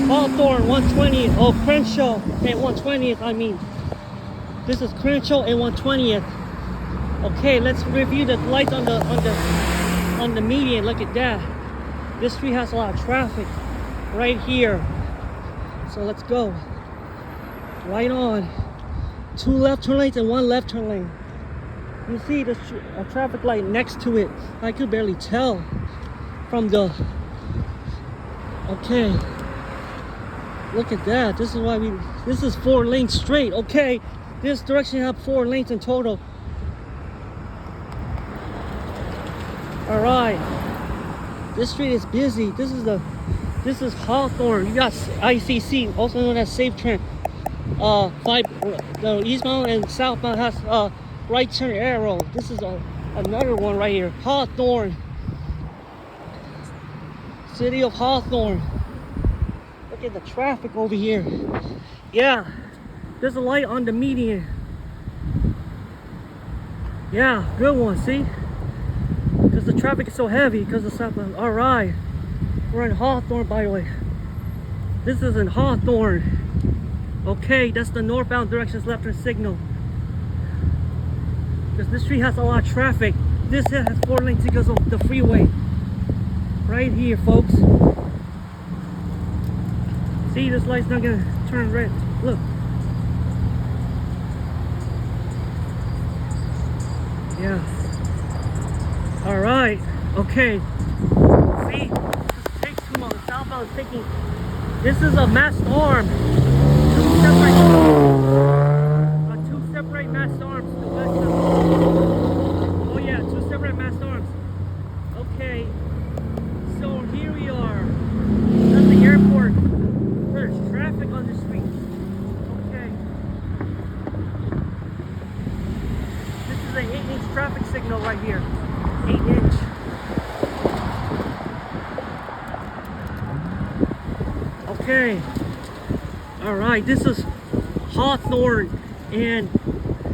Hawthorne 120th. Oh, Crenshaw and 120th. I mean, this is Crenshaw and 120th. Okay, let's review the lights on the median. Look at that. This street has a lot of traffic right here. So let's go. Right on. 2 left turn lanes and 1 left turn lane. You see the traffic light next to it. I could barely tell from the. Okay. Look at that. This is why this is 4 lanes straight. Okay. This direction have 4 lanes in total. All right. This street is busy. This is Hawthorne. You got ICC, also known as Safe Turn. The Eastbound and Southbound has right turn arrow. This is another one right here. Hawthorne. City of Hawthorne. Look at the traffic over here. Yeah. There's a light on the median. Yeah, good one, see? Because the traffic is so heavy because of Southbound. Alright. We're in Hawthorne, by the way. This is in Hawthorne. Okay, that's the northbound directions left turn signal. Because this street has a lot of traffic. This has 4 lanes because of the freeway. Right here, folks. See, this light's not gonna turn red. Look. Yeah. Alright. Okay. See? This takes too long. Southbound is taking. This is a mast arm. Two separate mast arms to Westbound. Oh yeah, 2 separate mast arms. Okay. So here we are. That's the airport. There's traffic on the street. Okay. This is an 8-inch traffic signal right here. 8-inch. Okay. Alright, this is Hawthorne and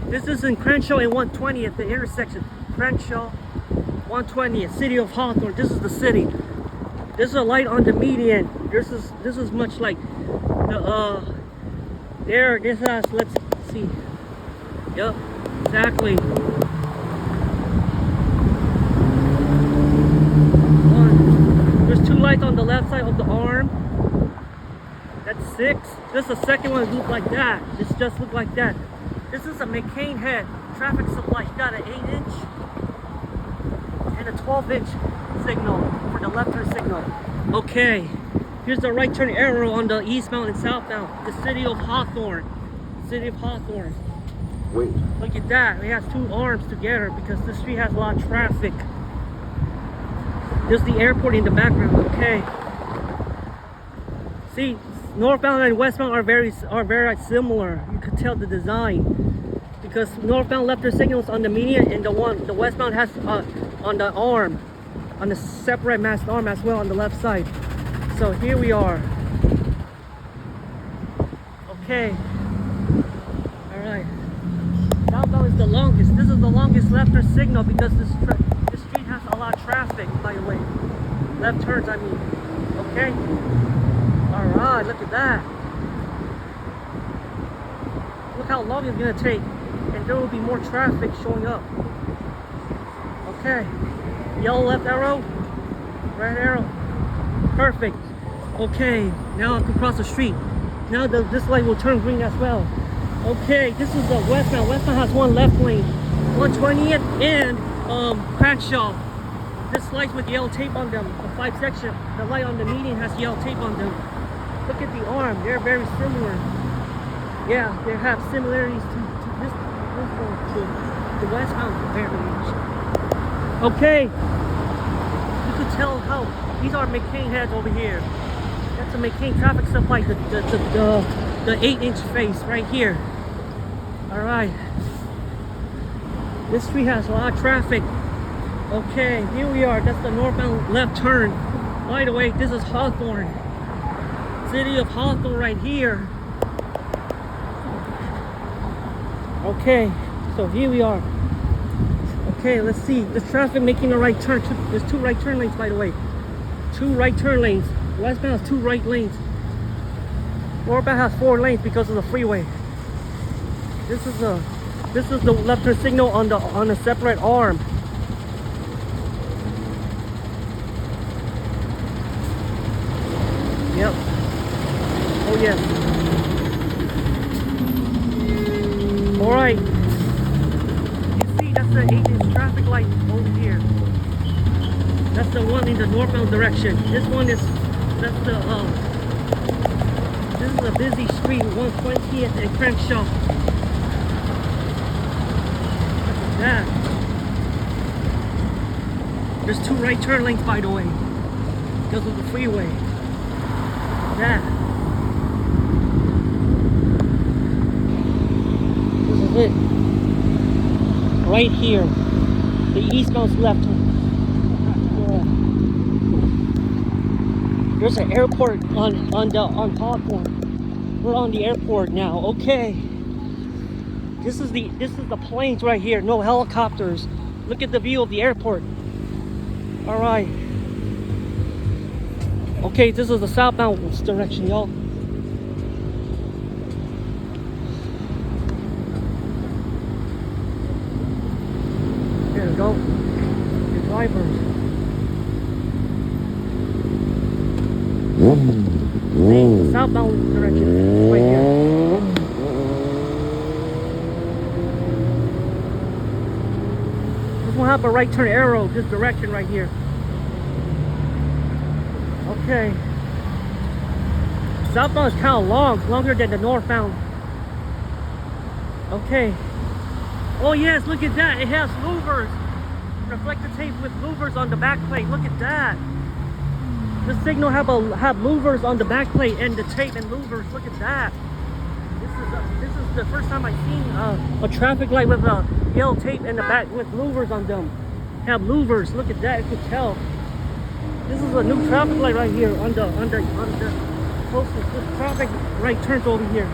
this is in Crenshaw and 120th, the intersection. Crenshaw, 120th, City of Hawthorne. This is the city. This is a light on the median. This is much like the there. This has, let's see. Yep, exactly. There's 2 lights on the left side of the arm. That's 6. This is the second one that look like that. This just look like that. This is a McCain head traffic supply. You got an 8-inch and a 12-inch signal for the left turn signal. Okay, here's the right turn arrow on the eastbound and southbound. The City of Hawthorne. City of Hawthorne. Wait. Look at that. It has 2 arms together because this street has a lot of traffic. There's the airport in the background. Okay. See, northbound and westbound are very similar. You could tell the design because northbound left turn signals on the median, and the westbound has on the arm, on the separate mast arm as well on the left side. So here we are. Okay. All right. Southbound is the longest. This is the longest left turn signal because this street has a lot of traffic. By the way, left turns. I mean. Okay. Alright, look at that. Look how long it's gonna take. And there will be more traffic showing up. Okay. Yellow left arrow. Red arrow. Perfect. Okay, now I can cross the street. Now this light will turn green as well. Okay, this is the westbound. Westbound has 1 left lane. 120th and Crenshaw. This lights with yellow tape on them. The 5 section. The light on the median has yellow tape on them. Look at the arm, they're very similar. Yeah, they have similarities to this one, to the westbound very much. Okay, you could tell how these are McCain heads over here. That's a McCain traffic supply, the 8-inch face right here. Alright. This street has a lot of traffic. Okay, here we are. That's the northbound left turn. By the way, this is Hawthorne. City of Hawthorne right here. Okay, so here we are. Okay, let's see. There's traffic making a right turn. There's 2 right turn lanes, by the way. 2 right turn lanes. Westbound has 2 right lanes. Northbound has 4 lanes because of the freeway. This is the left turn signal on a separate arm. Yep. Oh yes. All right. You see, that's the 8-inch traffic light over here. That's the one in the northbound direction. This one is this is a busy street, 120th and Crenshaw. Look at that. There's 2 right turn lanes, by the way, because of the freeway. That. This is it. Right here. The eastbound's left. Yeah. There's an airport on Hawthorne. We're on the airport now. Okay. This is the planes right here. No helicopters. Look at the view of the airport. All right. Okay, this is the southbound direction, y'all. There we go. The drivers. The southbound direction is right here. This will have a right turn arrow, this direction right here. Okay. Southbound is kind of longer than the northbound. Okay. Oh yes, look at that. It has louvers. Reflective tape with louvers on the back plate. Look at that. The signal have louvers on the back plate and the tape and louvers. Look at that. This is the first time I've seen a traffic light with a yellow tape in the back with louvers on them. Have louvers. Look at that. You can tell. This is a new traffic light right here on the closest. This traffic right turns over here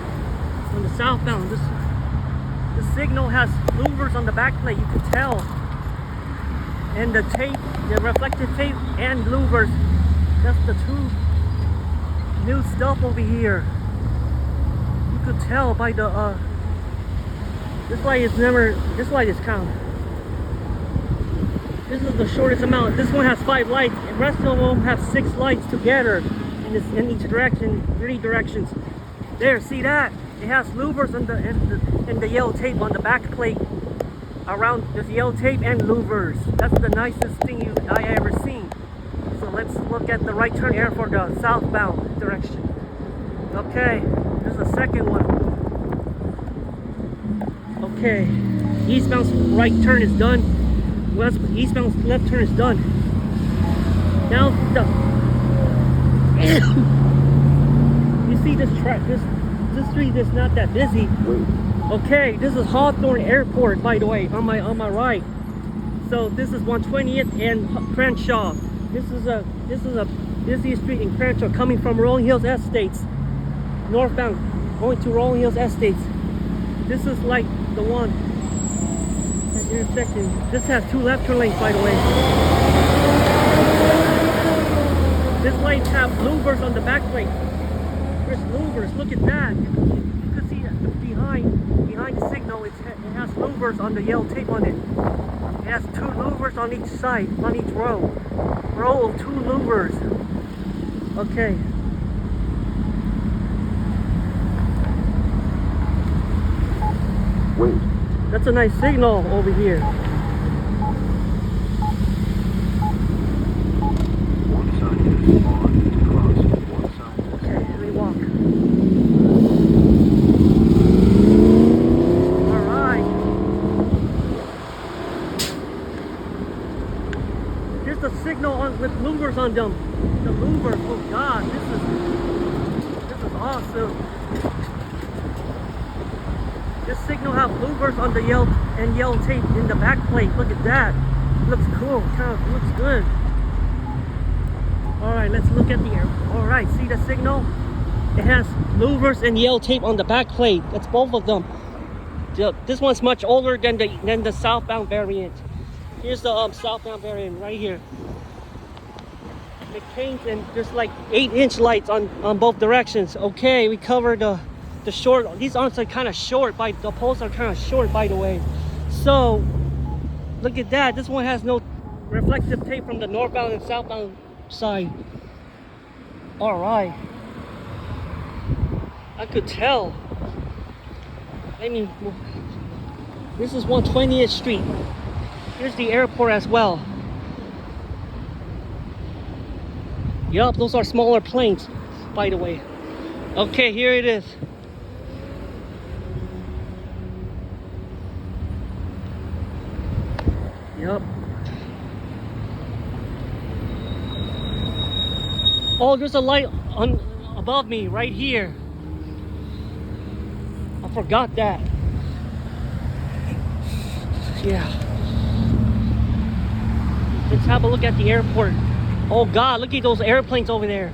on the southbound. The signal has louvers on the back plate. You can tell. And the tape, the reflective tape and louvers. That's the 2 new stuff over here. You could tell by the this light is kind of. This is the shortest amount. This one has 5 lights. The rest of them have 6 lights together in each direction, 3 directions. There, see that? It has louvers and the yellow tape on the back plate. Around there's yellow tape and louvers. That's the nicest thing I ever seen. So let's look at the right turn arrow for the southbound direction. Okay, there's a second one. Okay, eastbound's right turn is done. Eastbound's left turn is done. Now you see this street is not that busy. Okay, this is Hawthorne Airport, by the way, on my right. So this is 120th and Crenshaw. This is a busy street in Crenshaw coming from Rolling Hills Estates. Northbound going to Rolling Hills Estates. This is like the one at the intersection. This has 2 left turn lanes, by the way. This light have louvers on the back plate. There's louvers. Look at that. You can see that behind the signal. It has louvers on the yellow tape on it. It has 2 louvers on each side, on each row of 2 louvers. Okay. Wait. That's a nice signal over here. One side is on to cross. One side. Okay, let me walk. Alright. Here's the signal with louvers on them. The louvers, oh god, this is awesome. This signal have louvers on the yellow tape in the back plate. Look at that. Looks cool. Kind of looks good. All right, let's look at the air. All right, see the signal? It has louvers and yellow tape on the back plate. That's both of them. This one's much older than the southbound variant. Here's the southbound variant right here. it paints, and there's like 8-inch lights on both directions. Okay, we covered the short. These arms are kind of short. The posts are kind of short, by the way. So look at that. This one has no reflective tape from the northbound and southbound side. All right, I could tell. I mean, this is 120th Street. Here's the airport as well. Yup, those are smaller planes, by the way. Okay, here it is. Yup. Oh, there's a light above me right here. I forgot that. Yeah. Let's have a look at the airport. Oh God, look at those airplanes over there.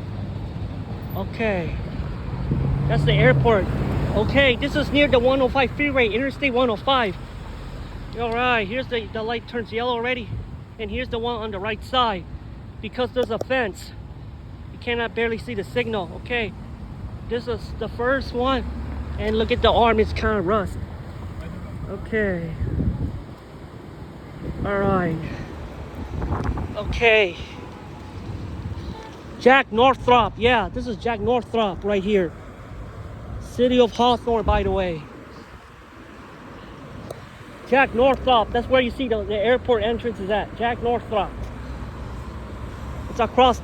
Okay. That's the airport. Okay, this is near the 105 freeway, Interstate 105. All right, here's the light turns yellow already. And here's the one on the right side. Because there's a fence, you cannot barely see the signal. Okay, this is the first one. And look at the arm, it's kind of rust. Okay. All right. Okay. Jack Northrop. Yeah, this is Jack Northrop right here. City of Hawthorne, by the way. Jack Northrop. That's where you see the airport entrance is at. Jack Northrop. It's across.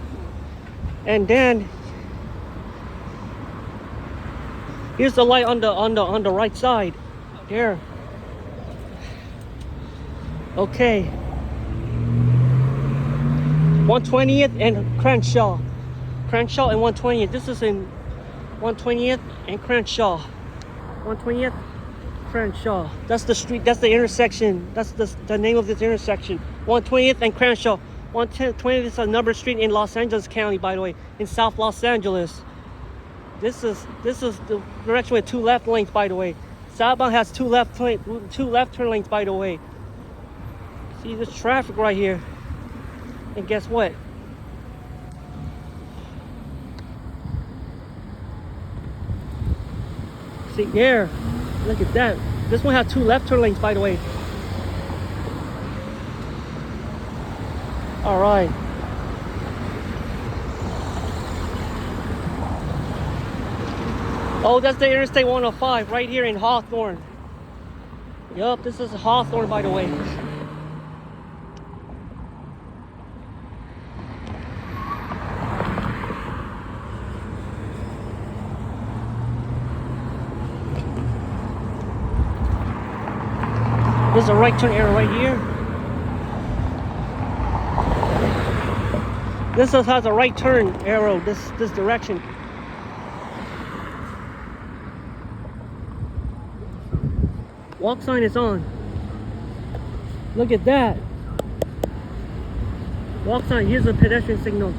And then here's the light on the right side. There. Okay. 120th and Crenshaw. Crenshaw and 120th. This is in 120th and Crenshaw. 120th, Crenshaw. That's the street, that's the intersection. That's the name of this intersection. 120th and Crenshaw. 120th is a number street in Los Angeles County, by the way, in South Los Angeles. This is the direction with 2 left lanes, by the way. Southbound has 2 left turn lanes, by the way. See this traffic right here. And guess what? See there, look at that. This one has 2 left turn lanes, by the way. All right. Oh, that's the Interstate 105 right here in Hawthorne. Yup, this is Hawthorne, by the way. There's a right turn arrow right here. This has a right turn arrow, this direction. Walk sign is on. Look at that. Walk sign, here's a pedestrian signal.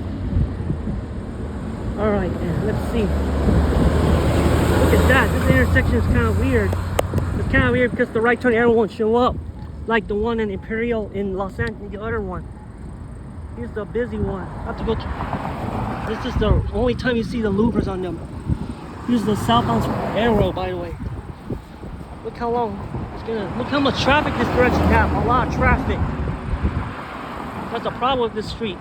Alright, let's see. Look at that, this intersection is kind of weird. It's kind of weird because the right turn arrow won't show up like the one in Imperial in Los Angeles, the other one. Here's the busy one. I have to go to, this is the only time you see the louvers on them. Here's the southbound arrow, by the way. Look how long it's gonna, look how much traffic this direction has. A lot of traffic. That's the problem with this street.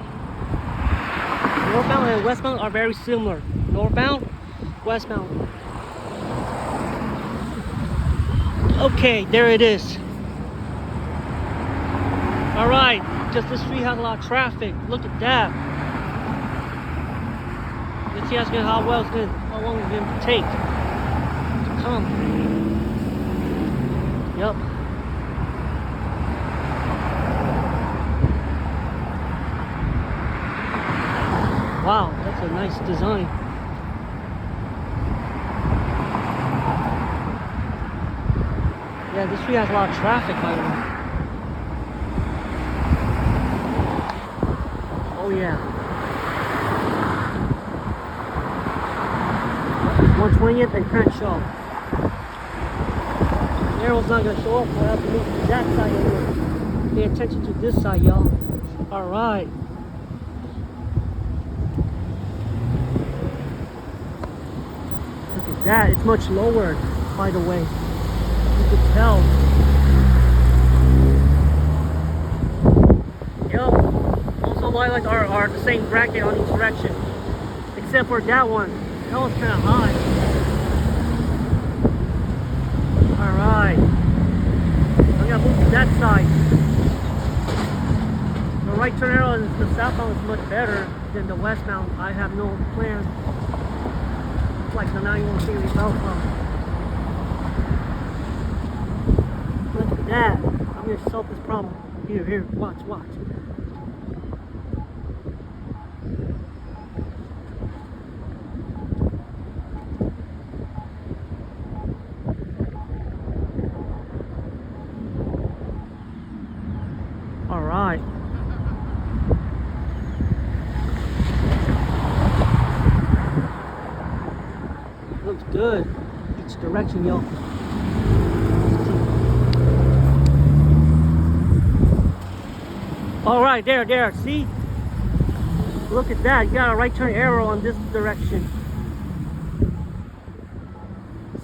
Northbound and westbound are very similar. Northbound, westbound. Okay, there it is. All right, just the street has a lot of traffic. Look at that. Let's see how long it's gonna take to come. Yep. Wow, that's a nice design. Yeah, this street has a lot of traffic, by the way. Oh yeah. 120th and Crenshaw. The arrow's not gonna show up, so I have to move to that side anyway. Pay attention to this side, y'all. Alright. at that. It's much lower, by the way. You could tell. Yep. Also, lights are the same bracket on each direction, except for that one. That one's kind of high. All right. I'm gonna move to that side. The right turn arrow in the southbound is much better than the westbound. I have no plan. It's like the 91 series southbound. Look at that. I'm gonna solve this problem. Here, watch. All right. Looks good. Each direction, yo. All right, there. See? Look at that. You got a right turn arrow on this direction.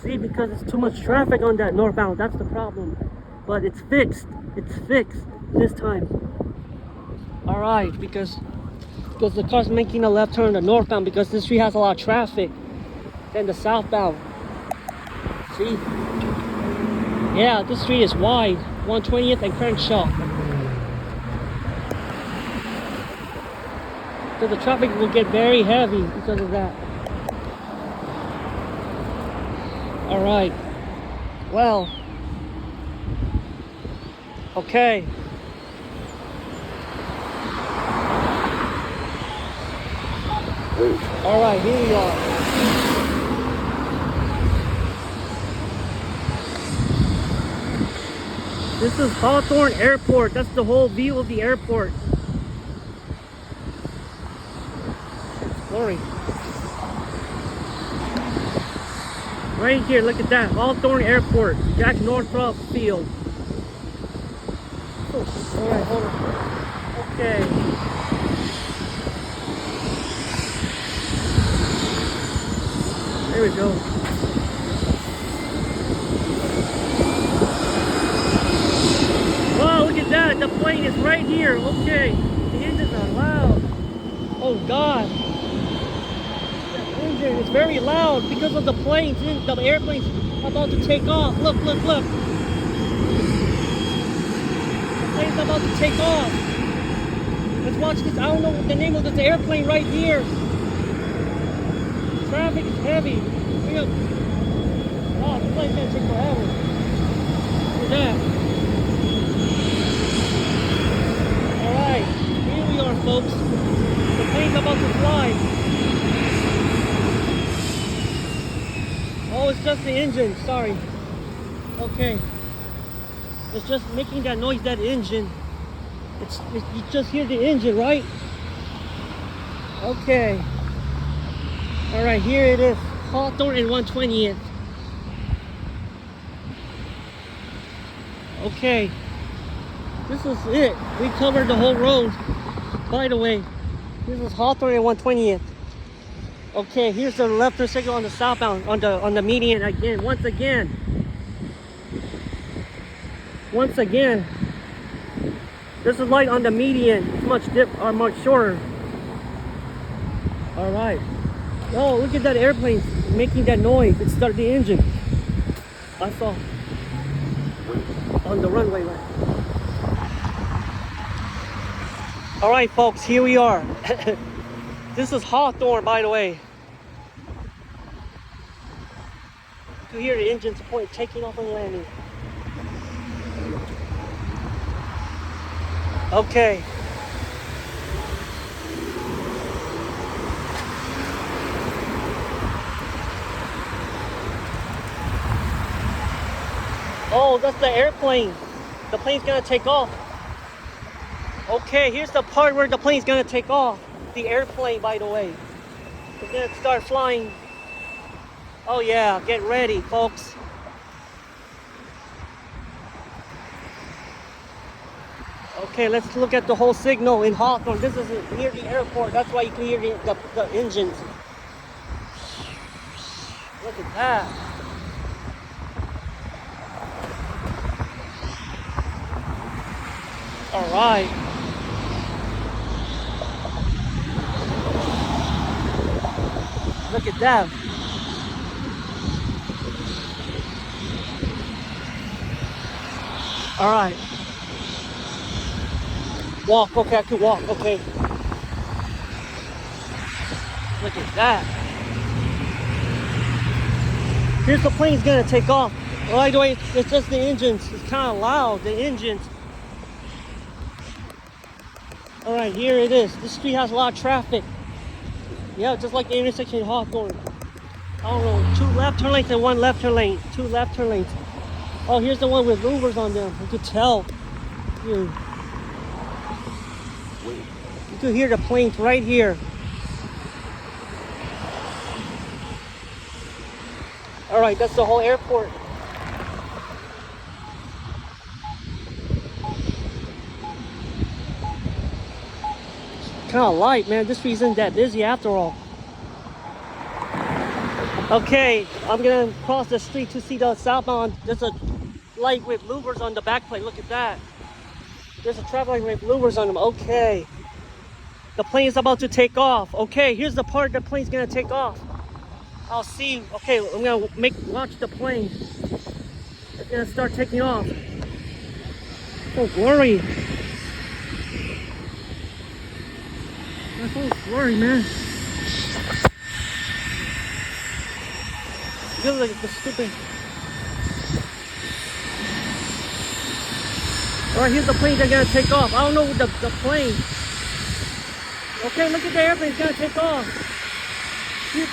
See, because it's too much traffic on that northbound. That's the problem. But it's fixed. It's fixed this time. All right, because the car's making a left turn on the northbound because this street has a lot of traffic than the southbound. See? Yeah, this street is wide. 120th and Crenshaw. So the traffic will get very heavy because of that. All right. Well. Okay. All right, here we are. This is Hawthorne Airport. That's the whole view of the airport. It's blurry. Right here, look at that. Hawthorne Airport. Jack Northrop Field. Oh, all right, hold on. Okay. There we go. Wow, look at that. The plane is right here. Okay. The engines are loud. Oh, God. That engine is very loud because of the planes. The airplane's about to take off. Look. The plane's about to take off. Let's watch this. I don't know what the name of this airplane right here. Traffic is heavy. Wow, this plane's gonna take forever. Look at that. Alright, here we are, folks. The plane's about to fly. Oh, it's just the engine. Sorry. Okay. It's just making that noise, that engine. You just hear the engine, right? Okay. All right, here it is, Hawthorne and 120th. Okay, this is it. We covered the whole road. By the way, this is Hawthorne and 120th. Okay, here's the left turn signal on the southbound, on the median again. Once again, this is light on the median. It's much shorter. All right. Oh, look at that airplane making that noise. It started the engine. I saw on the runway. Right. All right, folks, here we are. This is Hawthorne, by the way. You can hear the engines taking off and landing. Okay. Oh, that's the airplane. The plane's gonna take off. Okay, here's the part where the plane's gonna take off. The airplane, by the way. It's gonna start flying. Oh yeah, get ready, folks. Okay, let's look at the whole signal in Hawthorne. This is near the airport. That's why you can hear the engines. Look at that. All right. Look at that. All right. Walk. Okay, I can walk. Okay. Look at that. Here's the plane's gonna take off. By the way, it's just the engines. It's kind of loud, the engines. All right, here it is. This street has a lot of traffic. Yeah, just like the intersection in Hawthorne. I don't know, 2 left turn lanes and 1 left turn lane. 2 left turn lanes. Oh, here's the one with louvers on them. You could tell. You could hear the planes right here. All right, that's the whole airport. Kind of light, man. This street isn't that busy after all. Okay, I'm gonna cross the street to see the southbound. There's a light with louvers on the back plate. Look at that. There's a traffic light with louvers on them. Okay. The plane is about to take off. Okay, here's the part the plane's gonna take off. I'll see. Okay, I'm gonna watch the plane. It's gonna start taking off. So blurry. My phone's blurry, man. It feels like the stupid. Alright, here's the plane that's gonna take off. I don't know the plane. Okay, look at the airplane, it's gonna take off.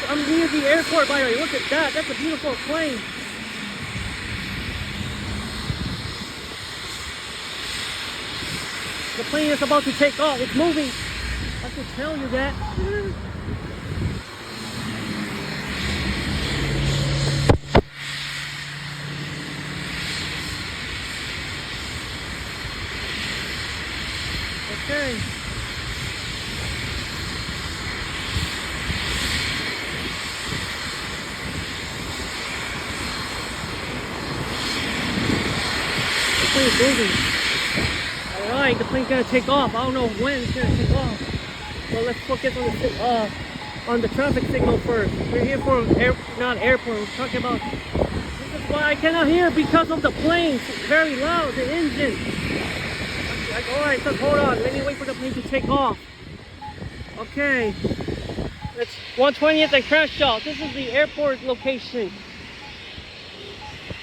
I'm near the airport, by the way. Look at that. That's a beautiful plane. The plane is about to take off. It's moving. I can tell you that. Okay. The plane's moving. Alright, the plane's gonna take off. I don't know when it's gonna take off. Well, let's focus on the traffic signal first. We're here for not airport. We're talking about. This is why I cannot hear because of the plane. It's very loud. The engine. All right, so hold on. Let me wait for the plane to take off. Okay. It's 120th and Crenshaw. This is the airport location.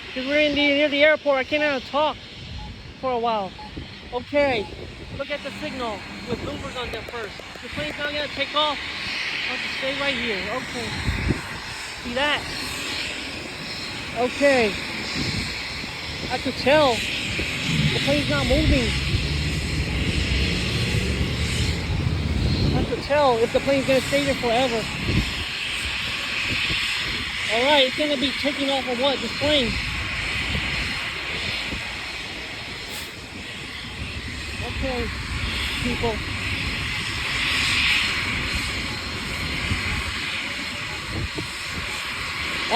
Because we're near the airport, I cannot talk for a while. Okay. Look at the signal with louvers on them first. The plane's not gonna take off. I'll just stay right here. Okay. See that? Okay. I could tell the plane's not moving. I could tell if the plane's gonna stay there forever. Alright, it's gonna be taking off of what? This plane. Okay, people.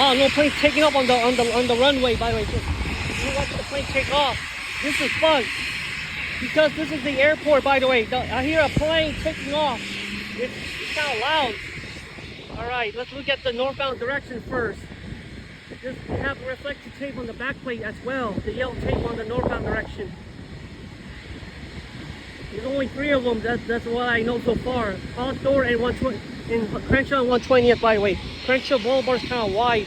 Oh, no plane's taking off on the runway, by the way. You watch the plane take off. This is fun. Because this is the airport, by the way. I hear a plane taking off. It's kind of loud. Alright, let's look at the northbound direction first. Just have reflective tape on the back plate as well. The yellow tape on the northbound direction. There's only 3 of them. That's what I know so far. Hawthorne and 120 in Crenshaw and 120th, by the way. Crenshaw Boulevard is kind of wide.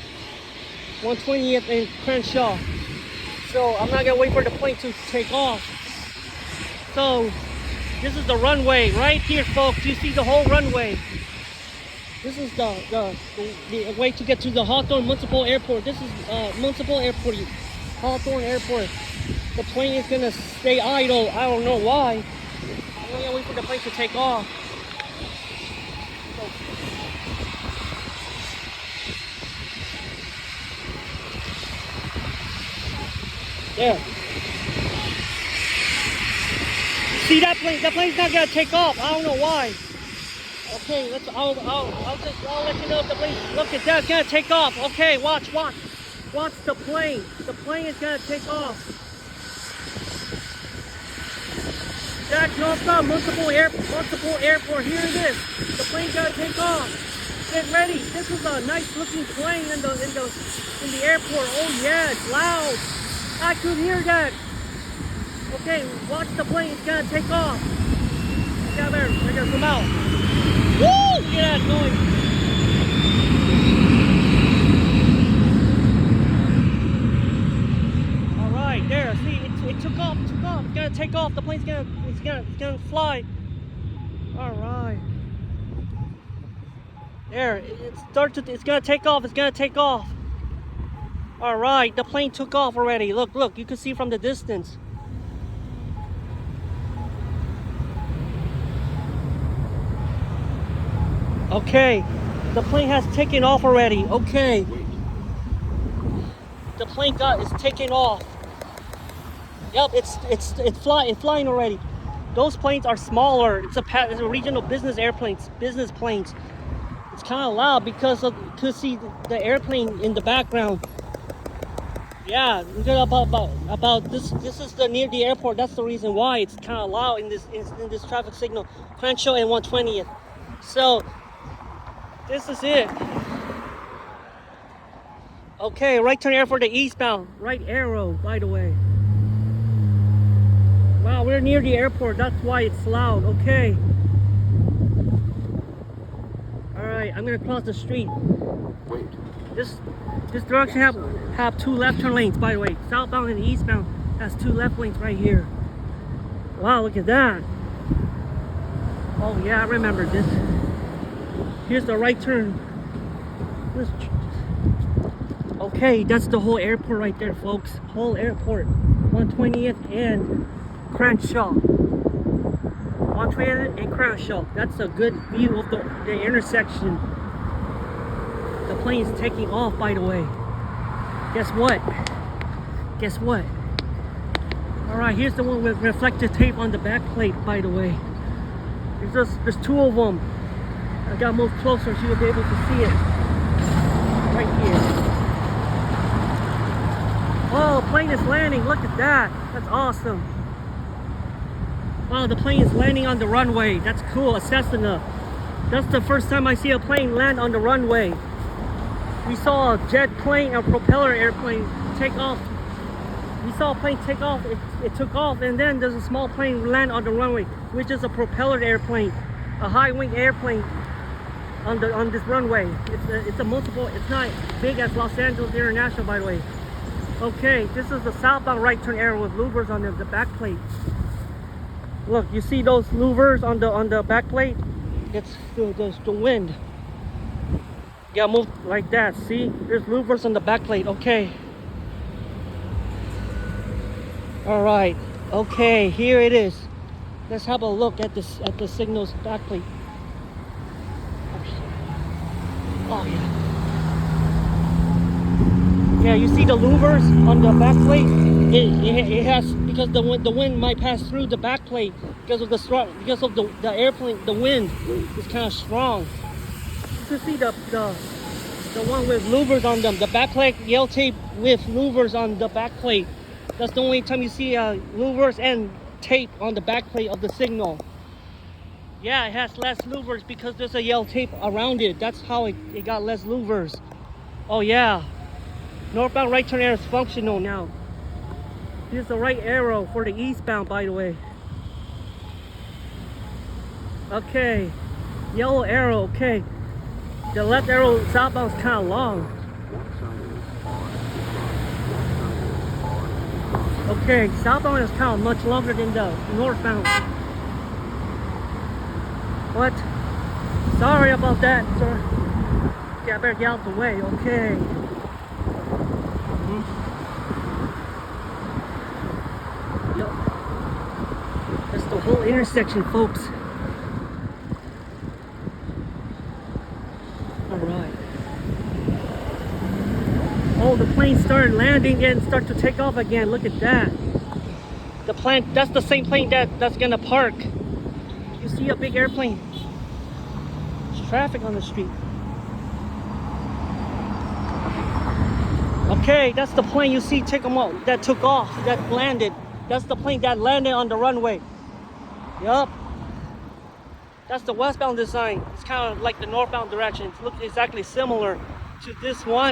120th and Crenshaw. So I'm not gonna wait for the plane to take off. So this is the runway right here, folks. You see the whole runway. This is the way to get to the Hawthorne Municipal Airport. This is Municipal Airport, Hawthorne Airport. The plane is gonna stay idle. I don't know why. I'm gonna wait for the plane to take off. There. See that plane? That plane's not gonna take off. I don't know why. Okay. Okay, I'll let you know if the plane. Look at that, it's gonna take off. Okay, watch the plane. The plane is gonna take off. Jack, Northbound, multiple airport. Here it is. The plane's gonna take off. Get ready. This is a nice looking plane in the airport. Oh yeah, it's loud. I could hear that. Okay, watch the plane. It's gonna take off. Yeah, there. They're gonna come out. Woo! Look at that noise. All right, there. See, it took off. It's gonna take off. The plane's gonna fly. All right. There. It's gonna take off. It's gonna take off. All right. The plane took off already. Look. You can see from the distance. Okay, the plane has taken off already. Okay, the plane is taking off. Yep, it's flying already. Those planes are smaller. It's a regional business planes. It's kind of loud because to see the airplane in the background. Yeah, about this. This is near the airport. That's the reason why it's kind of loud in this traffic signal, Crenshaw and 120th. So. This is it. Okay, right turn air for the eastbound. Right arrow, by the way. Wow, we're near the airport. That's why it's loud. Okay. All right, I'm gonna cross the street. Wait. This direction have two left turn lanes, by the way. Southbound and eastbound has two left lanes right here. Wow, look at that. Oh yeah, I remember this. Here's the right turn. Okay, that's the whole airport right there, folks. Whole airport. 120th and Crenshaw. 120th and Crenshaw. That's a good view of the intersection. The plane is taking off, by the way. Guess what? Alright, here's the one with reflective tape on the back plate, by the way. There's two of them. I gotta move closer so you'll be able to see it. Right here. Oh, plane is landing. Look at that. That's awesome. Wow, the plane is landing on the runway. That's cool. A Cessna. That's the first time I see a plane land on the runway. We saw a jet plane, a propeller airplane take off. We saw a plane take off. It took off, and then there's a small plane land on the runway, which is a propeller airplane, a high-wing airplane. On this runway, it's a multiple. It's not big as Los Angeles International, by the way. Okay, this is the southbound right turn arrow with louvers on the back plate. Look, you see those louvers on the back plate? It's the wind. You gotta move like that. See, there's louvers on the back plate. Okay. All right. Okay, here it is. Let's have a look at the signal's back plate. Oh yeah. Yeah, you see the louvers on the back plate? It has, because the wind might pass through the back plate because of the airplane. The wind is kind of strong. You can see the one with louvers on them. The back plate yellow tape with louvers on the back plate. That's the only time you see louvers and tape on the back plate of the Signal. Yeah, it has less louvers because there's a yellow tape around it. That's how it got less louvers. Oh yeah. Northbound right turn arrow is functional now. Here's the right arrow for the eastbound, by the way. Okay. Yellow arrow, okay. The left arrow southbound is kind of long. Okay, southbound is kind of much longer than the northbound. What? Sorry about that, sir. Okay, I better get out the way. Okay. Yep. That's the whole intersection, folks. Alright. Oh, the plane started landing and start to take off again. Look at that. The plane, that's the same plane that's gonna park. You see a big airplane. traffic on the street. Okay, that's the plane you see take them out, that took off, that landed. That's the plane that landed on the runway. Yup. That's the westbound design. It's kind of like the northbound direction. It looks exactly similar to this one.